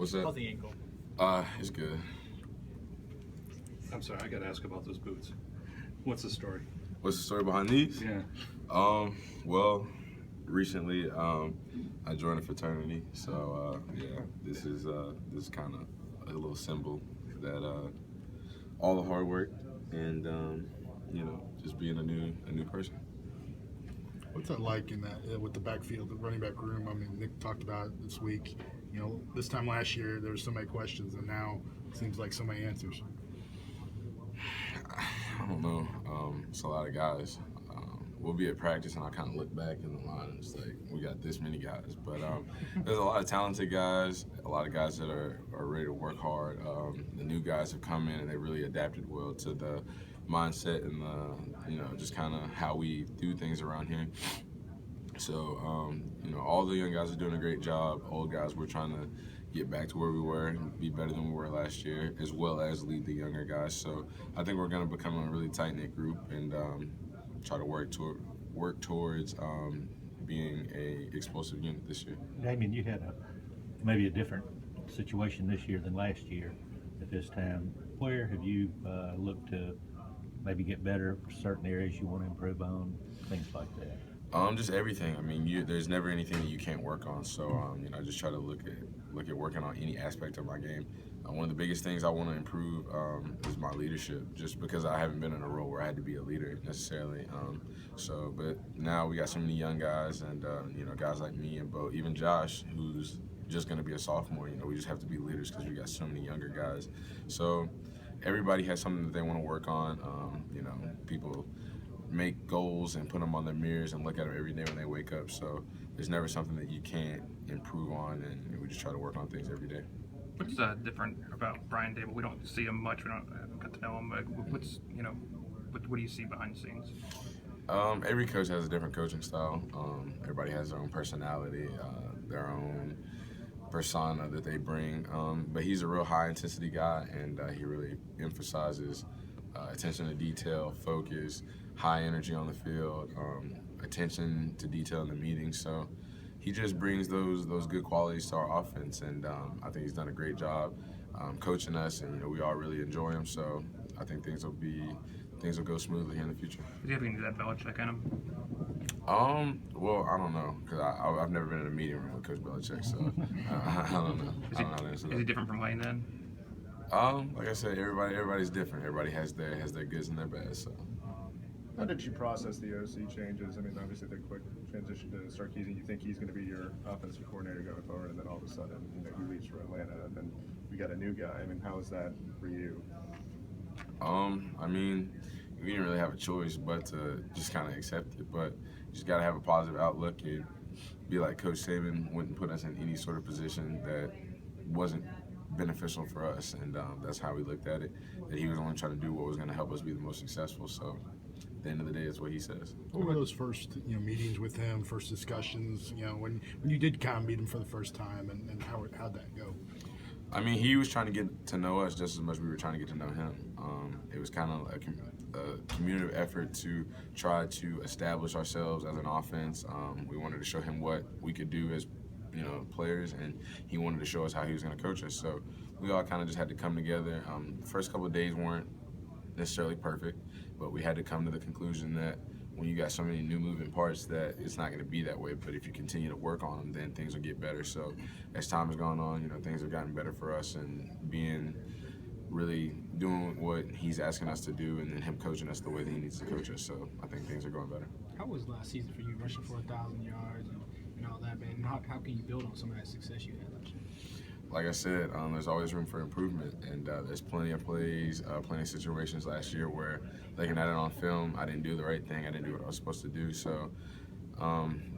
What's that? How's the ankle? It's good. I'm sorry, I got to ask about those boots. What's the story? What's the story behind these? Yeah. Well, recently I joined a fraternity, so yeah, this is kind of a little symbol that all the hard work and just being a new person. What's that like in that with the backfield, the running back room? I mean, Nick talked about it this week. You know, this time last year there were so many questions, and now it seems like so many answers. I don't know. It's a lot of guys. We'll be at practice, and I kind of look back in the line, and it's like we got this many guys. But there's a lot of talented guys, a lot of guys that are ready to work hard. The new guys have come in, and they really adapted well to the mindset and the just kind of how we do things around here. So all the young guys are doing a great job. Old guys, we're trying to get back to where we were and be better than we were last year, as well as lead the younger guys. So I think we're going to become a really tight-knit group and try to work towards being a explosive unit this year. Damien, you had maybe a different situation this year than last year at this time. Where have you looked to maybe get better, certain areas you want to improve on, things like that? Just everything. I mean, there's never anything that you can't work on. So, I just try to look at working on any aspect of my game. One of the biggest things I want to improve is my leadership, just because I haven't been in a role where I had to be a leader necessarily. But now we got so many young guys, and guys like me and Bo, even Josh, who's just going to be a sophomore. We just have to be leaders because we got so many younger guys. So everybody has something that they want to work on. People make goals and put them on their mirrors and look at them every day when they wake up. So there's never something that you can't improve on, and we just try to work on things every day. What's different about Brian Dable? We don't see him much. We don't get to know him. But what do you see behind the scenes? Every coach has a different coaching style. Everybody has their own personality, their own persona that they bring. But he's a real high-intensity guy, and he really emphasizes attention to detail, focus, high energy on the field, attention to detail in the meetings. So he just brings those good qualities to our offense, and I think he's done a great job coaching us, and we all really enjoy him. So I think things will go smoothly here in the future. Do you have any of that Belichick in him? Well, I don't know, because I've never been in a meeting room with Coach Belichick, so I don't know. I don't know how to answer that. Is he different from Lane then? Like I said, everybody's different. Everybody has their goods and their bads. So. How did you process the OC changes? I mean, obviously the quick transition to Sarkisian. You think he's going to be your offensive coordinator going forward, and then all of a sudden, he leaves for Atlanta, and then we got a new guy. I mean, how is that for you? I mean, we didn't really have a choice but to just kind of accept it. But you just got to have a positive outlook and be like Coach Saban wouldn't put us in any sort of position that wasn't beneficial for us, and that's how we looked at it. That he was only trying to do what was going to help us be the most successfed. So at the end of the day, it's what he says. What were those first meetings with him, first discussions? When you did kind of meet him for the first time, and how'd that go? I mean, he was trying to get to know us just as much as we were trying to get to know him. It was kind of a community effort to try to establish ourselves as an offense. We wanted to show him what we could do as players, and he wanted to show us how he was going to coach us. So we all kind of just had to come together. The first couple of days weren't necessarily perfect, but we had to come to the conclusion that when you got so many new moving parts that it's not going to be that way, but if you continue to work on them, then things will get better. So as time has gone on, things have gotten better for us, and really doing what he's asking us to do, and then him coaching us the way that he needs to coach us. So I think things are going better. How was last season for you, rushing for 1,000 yards and all that, man? How can you build on some of that success you had last year? Like I said, there's always room for improvement, and there's plenty of plays, plenty of situations last year where, looking at it on film, I didn't do the right thing. I didn't do what I was supposed to do. So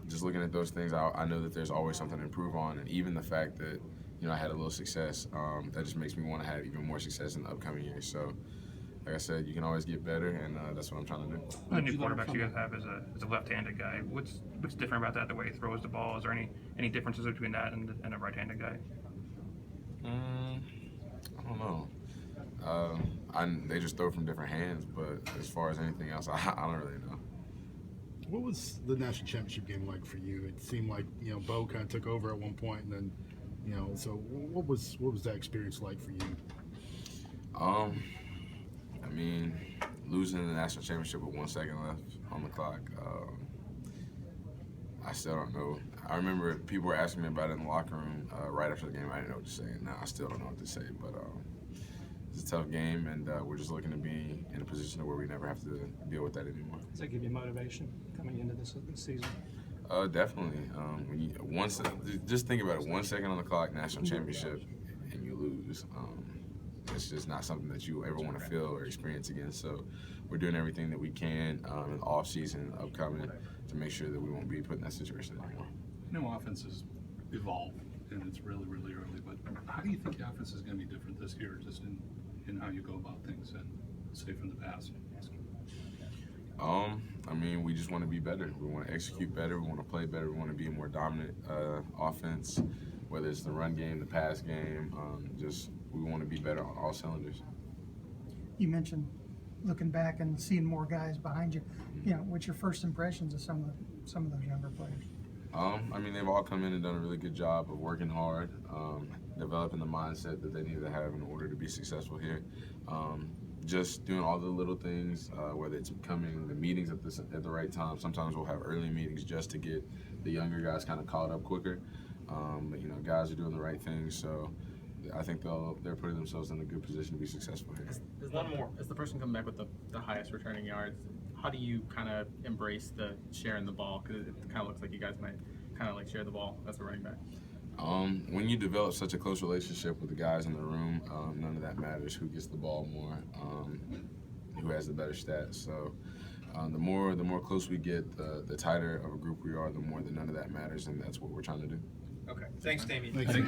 just looking at those things, I know that there's always something to improve on, and even the fact that I had a little success, that just makes me want to have even more success in the upcoming years. So like I said, you can always get better, and that's what I'm trying to do. The new quarterback you guys have is a left-handed guy. What's different about that, the way he throws the ball? Is there any differences between that and a right-handed guy? I don't know. They just throw from different hands, but as far as anything else, I don't really know. What was the national championship game like for you? It seemed like Bo kind of took over at one point, and then You know, so what was that experience like for you? I mean, losing the national championship with 1 second left on the clock. I still don't know. I remember people were asking me about it in the locker room right after the game. I didn't know what to say. Now I still don't know what to say, but it's a tough game, and we're just looking to be in a position where we never have to deal with that anymore. Does that give you motivation coming into this season? Definitely. When you just think about it. 1 second on the clock, national championship, and you lose. It's just not something that you ever want to feel or experience again. So we're doing everything that we can in the off season upcoming to make sure that we won't be put in that situation anymore. I know offenses evolve, and it's really, really early, but how do you think the offense is going to be different this year, just in how you go about things and say from the past? I mean, we just want to be better. We want to execute better. We want to play better. We want to be a more dominant offense, whether it's the run game, the pass game. We want to be better on all cylinders. You mentioned looking back and seeing more guys behind you. You know, what's your first impressions of some of those younger players? I mean, they've all come in and done a really good job of working hard, developing the mindset that they need to have in order to be successful here. Just doing all the little things, whether it's coming to meetings at the right time. Sometimes we'll have early meetings just to get the younger guys kind of caught up quicker. But you know, guys are doing the right things, so I think they're putting themselves in a good position to be successful here. One more. As the person coming back with the highest returning yards, how do you kind of embrace the sharing the ball? Because it kind of looks like you guys might kind of like share the ball as a running back. When you develop such a close relationship with the guys in the room, none of that matters. Who gets the ball more, who has the better stats. So the more close we get, the tighter of a group we are, the more that none of that matters, and that's what we're trying to do. Okay. Thanks, Damien. Thank you.